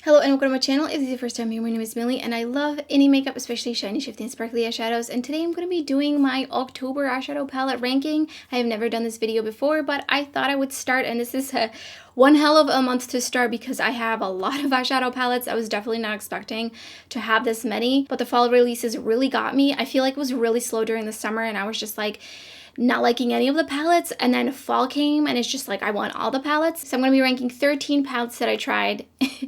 Hello and welcome to my channel. If this is your first time here, my name is Millie and I love any makeup, especially shiny, shifty, and sparkly eyeshadows. And today I'm going to be doing my October eyeshadow palette ranking. I have never done this video before, but I thought I would start, and this is one hell of a month to start because I have a lot of eyeshadow palettes. I was definitely not expecting to have this many, but the fall releases really got me. I feel like it was really slow during the summer and I was just like, not liking any of the palettes, and then fall came and it's just like I want all the palettes. So I'm going to be ranking 13 palettes that I tried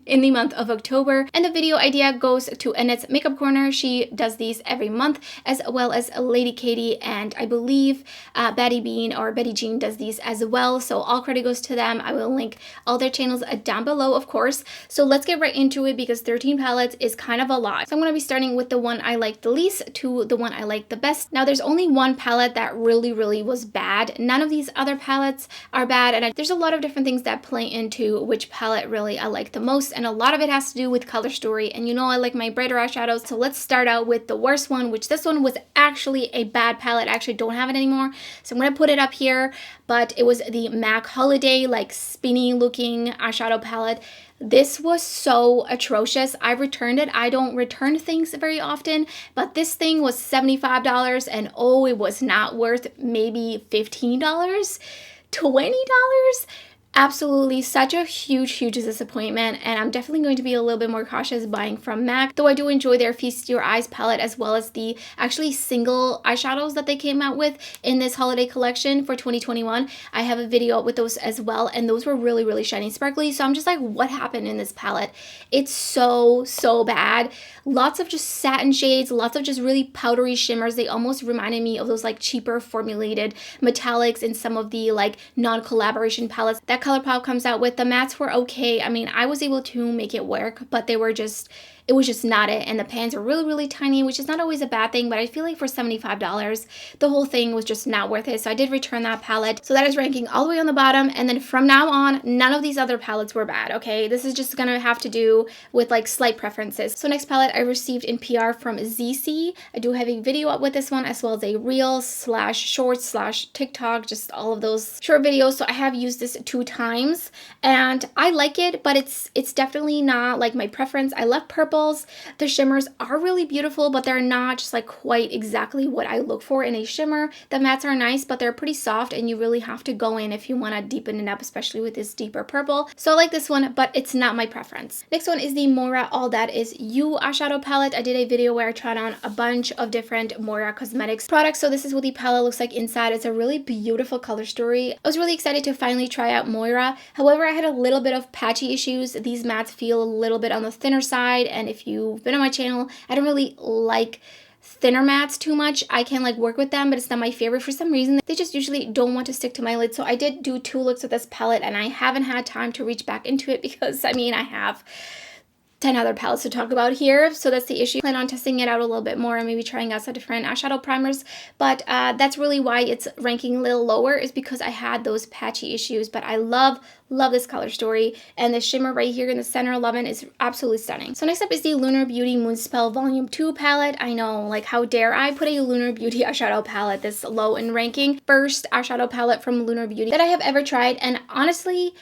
in the month of October, and the video idea goes to Annette's Makeup Corner. She does these every month, as well as Lady Katie, and I believe Betty Bean or Betty Jean does these as well, so all credit goes to them. I will link all their channels down below, of course. So let's get right into it because 13 palettes is kind of a lot. So I'm going to be starting with the one I like the least to the one I like the best. Now there's only one palette that really was bad. None of these other palettes are bad, and there's a lot of different things that play into which palette really I like the most, and a lot of it has to do with color story, and you know I like my brighter eyeshadows. So let's start out with the worst one, which this one was actually a bad palette. I actually don't have it anymore, so I'm going to put it up here, but it was the MAC Holiday, like spinny looking eyeshadow palette. This was so atrocious. I returned it. I don't return things very often, but this thing was $75 and oh, it was not worth maybe $15, $20. Absolutely such a huge disappointment, and I'm definitely going to be a little bit more cautious buying from MAC, though I do enjoy their Feast Your Eyes palette as well as the actually single eyeshadows that they came out with in this holiday collection for 2021. I have a video with those as well, and those were really shiny and sparkly. So I'm just like, what happened in this palette? It's so bad. Lots of just satin shades, lots of just really powdery shimmers. They almost reminded me of those like cheaper formulated metallics in some of the like non-collaboration palettes that ColourPop comes out with. The mattes were okay. I mean, I was able to make it work, but they were just, it was just not it. And the pans are really tiny, which is not always a bad thing, but I feel like for $75, the whole thing was just not worth it. So I did return that palette. So that is ranking all the way on the bottom. And then from now on, none of these other palettes were bad, okay? This is just gonna have to do with like slight preferences. So next palette I received in PR from Zeesea. I do have a video up with this one, as well as a reel/shorts/TikTok, just all of those short videos. So I have used this 2 times and I like it, but it's definitely not like my preference. I love purple. The shimmers are really beautiful, but they're not just like quite exactly what I look for in a shimmer. The mattes are nice, but they're pretty soft, and you really have to go in if you want to deepen it up, especially with this deeper purple. So I like this one, but it's not my preference. Next one is the Moira All That Is You eyeshadow palette. I did a video where I tried on a bunch of different Moira Cosmetics products. So this is what the palette looks like inside. It's a really beautiful color story. I was really excited to finally try out Moira. However, I had a little bit of patchy issues. These mattes feel a little bit on the thinner side, and if you've been on my channel, I don't really like thinner mattes too much. I can like work with them, but it's not my favorite for some reason. They just usually don't want to stick to my lid. So I did do 2 looks with this palette, and I haven't had time to reach back into it because I mean I have 10 other palettes to talk about here, so that's the issue. I plan on testing it out a little bit more and maybe trying out some different eyeshadow primers, but that's really why it's ranking a little lower, is because I had those patchy issues. But I love this color story, and the shimmer right here in the center 11 is absolutely stunning. So next up is the Lunar Beauty Moonspell Volume 2 palette. I know, like, how dare I put a Lunar Beauty eyeshadow palette this low in ranking. First eyeshadow palette from Lunar Beauty that I have ever tried, and honestly,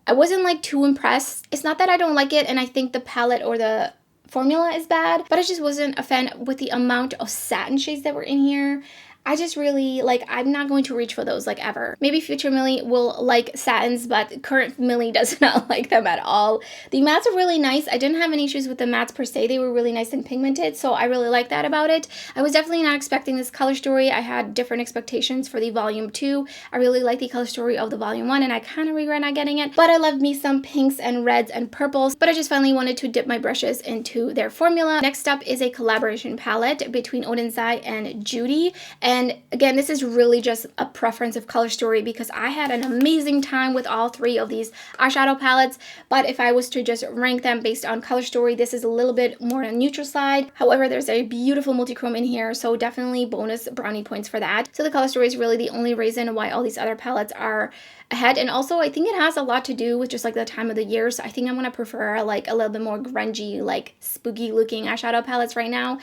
I wasn't like too impressed. It's not that I don't like it and I think the palette or the formula is bad, but I just wasn't a fan with the amount of satin shades that were in here. I just really, like, I'm not going to reach for those, like, ever. Maybe future Millie will like satins, but current Millie does not like them at all. The mattes are really nice. I didn't have any issues with the mattes per se. They were really nice and pigmented, so I really like that about it. I was definitely not expecting this color story. I had different expectations for the Volume 2. I really like the color story of the Volume 1, and I kind of regret not getting it, but I love me some pinks and reds and purples, but I just finally wanted to dip my brushes into their formula. Next up is a collaboration palette between Oden and Judy. And again, this is really just a preference of color story because I had an amazing time with all 3 of these eyeshadow palettes. But if I was to just rank them based on color story, this is a little bit more on the neutral side. However, there's a beautiful multi-chrome in here, so definitely bonus brownie points for that. So the color story is really the only reason why all these other palettes are ahead. And also I think it has a lot to do with just like the time of the year. So I think I'm going to prefer like a little bit more grungy, like spooky looking eyeshadow palettes right now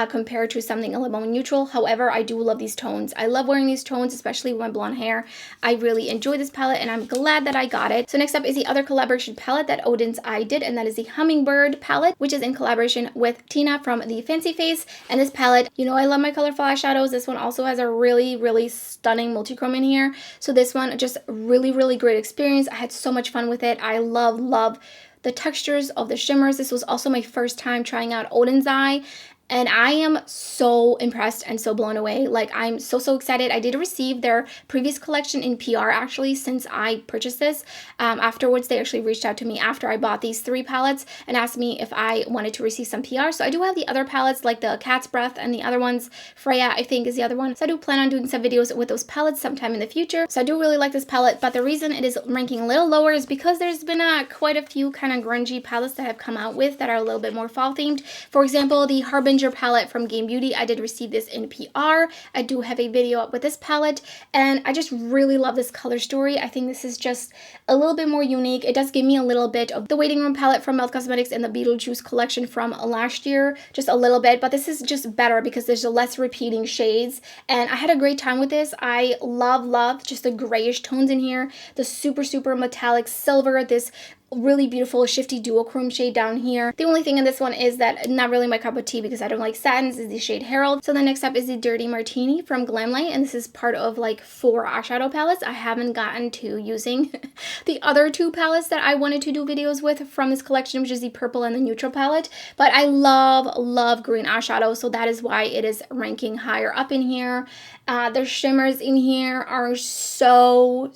compared to something a little more neutral. However, I do love love these tones. I love wearing these tones, especially with my blonde hair. I really enjoy this palette and I'm glad that I got it. So next up is the other collaboration palette that Oden's Eye did, and that is the Hummingbird palette, which is in collaboration with Tina from the Fancy Face. And this palette, you know, I love my colorful eyeshadows. This one also has a really stunning multi-chrome in here. So this one, just really great experience. I had so much fun with it. I love the textures of the shimmers. This was also my first time trying out Oden's Eye, and I am so impressed and so blown away. Like, I'm so excited. I did receive their previous collection in PR actually since I purchased this. Afterwards, they actually reached out to me after I bought these 3 palettes and asked me if I wanted to receive some PR. So I do have the other palettes, like the Cat's Breath and the other ones. Freya, I think, is the other one. So I do plan on doing some videos with those palettes sometime in the future. So I do really like this palette, but the reason it is ranking a little lower is because there's been quite a few kind of grungy palettes that have come out with that are a little bit more fall themed. For example, the Harbinger palette from Game Beauty. I did receive this in PR. I do have a video up with this palette, and I just really love this color story. I think this is just a little bit more unique. It does give me a little bit of the Waiting Room palette from Melt Cosmetics and the Beetlejuice collection from last year, just a little bit, but this is just better because there's less repeating shades, and I had a great time with this. I love just the grayish tones in here, the super metallic silver, this really beautiful shifty duochrome shade down here. The only thing in this one is that not really my cup of tea because I don't like satins, is the shade Herald. So the next up is the Dirty Martini from Glamlite, and this is part of like 4 eyeshadow palettes. I haven't gotten to using the other 2 palettes that I wanted to do videos with from this collection, which is the purple and the neutral palette, but I love green eyeshadow, so that is why it is ranking higher up in here. The shimmers in here are so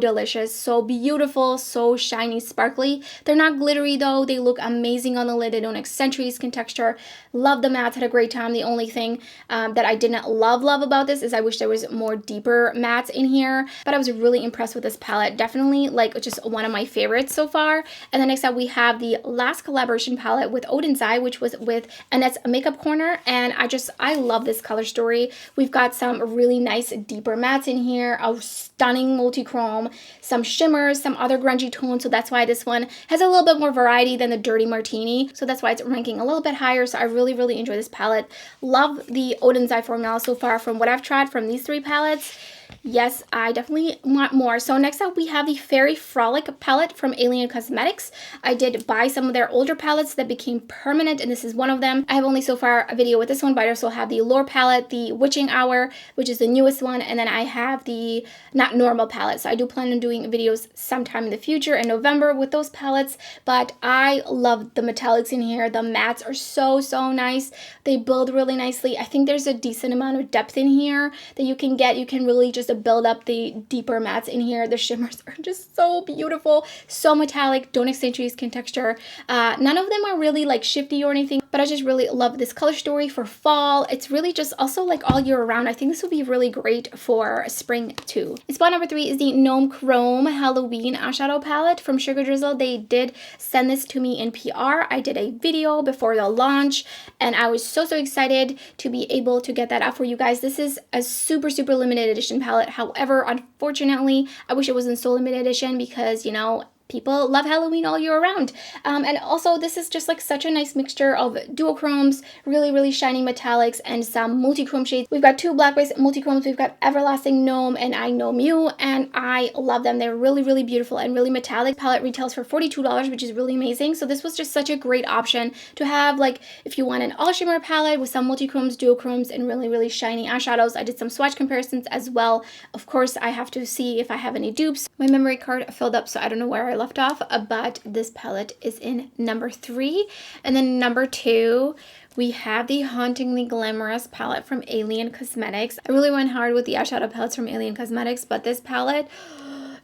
delicious, so beautiful, so shiny, sparkly. They're not glittery though. They look amazing on the lid. They don't accentuate skin texture. Love the mattes, had a great time. The only thing that I didn't love about this is I wish there was more deeper mattes in here, but I was really impressed with this palette. Definitely like just one of my favorites so far. And then next up we have the last collaboration palette with Oden's Eye, which was with Annette's Makeup Corner, and I love this color story. We've got some really nice deeper mattes in here, a stunning multi-chrome, some shimmers, some other grungy tones, so that's why this one has a little bit more variety than the Dirty Martini, so that's why it's ranking a little bit higher. So I really enjoy this palette. Love the Oden's Eye formula so far from what I've tried from these 3 palettes. Yes, I definitely want more. So next up we have the Fairy Frolic palette from Alien Cosmetics. I did buy some of their older palettes that became permanent, and this is one of them. I have only so far a video with this one, but I also have the Lore palette, the Witching Hour, which is the newest one, and then I have the Not Normal palette. So I do plan on doing videos sometime in the future in November with those palettes, but I love the metallics in here. The mattes are so nice. They build really nicely. I think there's a decent amount of depth in here that you can get. You can really just build up the deeper mattes in here. The shimmers are just so beautiful, so metallic, don't accentuate skin texture. None of them are really like shifty or anything, but I just really love this color story for fall. It's really just also like all year round. I think this would be really great for spring too. And spot number 3 is the Gnome Chrome Halloween eyeshadow palette from Sugar Drizzle. They did send this to me in PR. I did a video before the launch, and I was so excited to be able to get that out for you guys. This is a super limited edition palette. However, unfortunately, I wish it wasn't so limited edition because, you know, people love Halloween all year round. And also this is just like such a nice mixture of duochromes, really shiny metallics, and some multi-chrome shades. We've got 2 black-based multi-chromes. We've got Everlasting Gnome and I Gnome You, and I love them. They're really beautiful and really metallic. Palette retails for $42, which is really amazing. So this was just such a great option to have, like, if you want an all shimmer palette with some multi-chromes, duochromes, and really shiny eyeshadows. I did some swatch comparisons as well. Of course, I have to see if I have any dupes. My memory card filled up, so I don't know where I left off, but this palette is in number 3. And then number 2, we have the Hauntingly Glamorous palette from Alien Cosmetics. I really went hard with the eyeshadow palettes from Alien Cosmetics, but this palette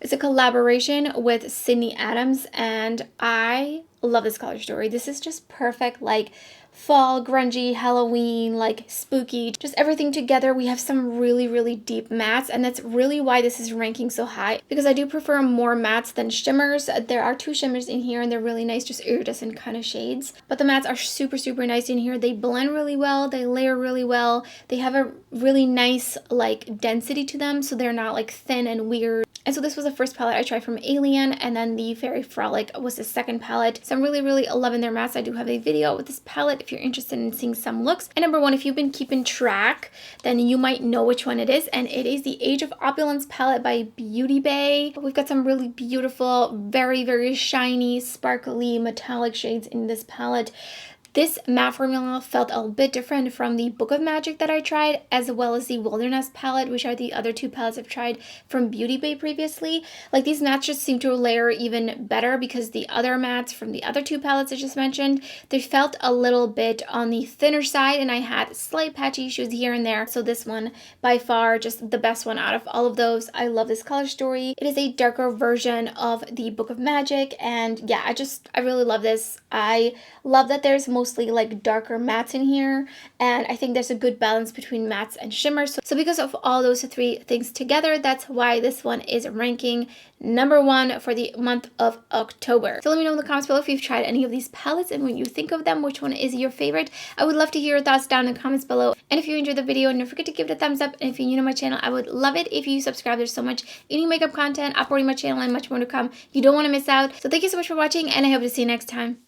is a collaboration with Sydney Adams, and I love this color story. This is just perfect, like fall, grungy, Halloween, like spooky, just everything together. We have some really deep mattes, and that's really why this is ranking so high, because I do prefer more mattes than shimmers. There are 2 shimmers in here, and they're really nice, just iridescent kind of shades, but the mattes are super nice in here. They blend really well, they layer really well, they have a really nice like density to them, so they're not like thin and weird. And so this was the first palette I tried from Alien, and then the Fairy Frolic was the second palette. So I'm really loving their mattes. I do have a video with this palette if you're interested in seeing some looks. And number one, if you've been keeping track, then you might know which one it is, and it is the Age of Opulence palette by Beauty Bay. We've got some really beautiful, very shiny, sparkly, metallic shades in this palette. This matte formula felt a bit different from the Book of Magic that I tried, as well as the Wilderness palette, which are the other two palettes I've tried from Beauty Bay previously. Like, these mattes just seem to layer even better, because the other mattes from the other two palettes I just mentioned, they felt a little bit on the thinner side, and I had slight patchy issues here and there. So this one, by far, just the best one out of all of those. I love this color story. It is a darker version of the Book of Magic, and yeah, I really love this. I love that there's mostly like darker mattes in here, and I think there's a good balance between mattes and shimmers. So because of all those three things together, that's why this one is ranking number one for the month of October. So let me know in the comments below if you've tried any of these palettes and what you think of them, which one is your favorite. I would love to hear your thoughts down in the comments below. And if you enjoyed the video, don't forget to give it a thumbs up. And if you're new to my channel, I would love it if you subscribe. There's so much indie makeup content uploading my channel and much more to come. You don't want to miss out. So thank you so much for watching, and I hope to see you next time.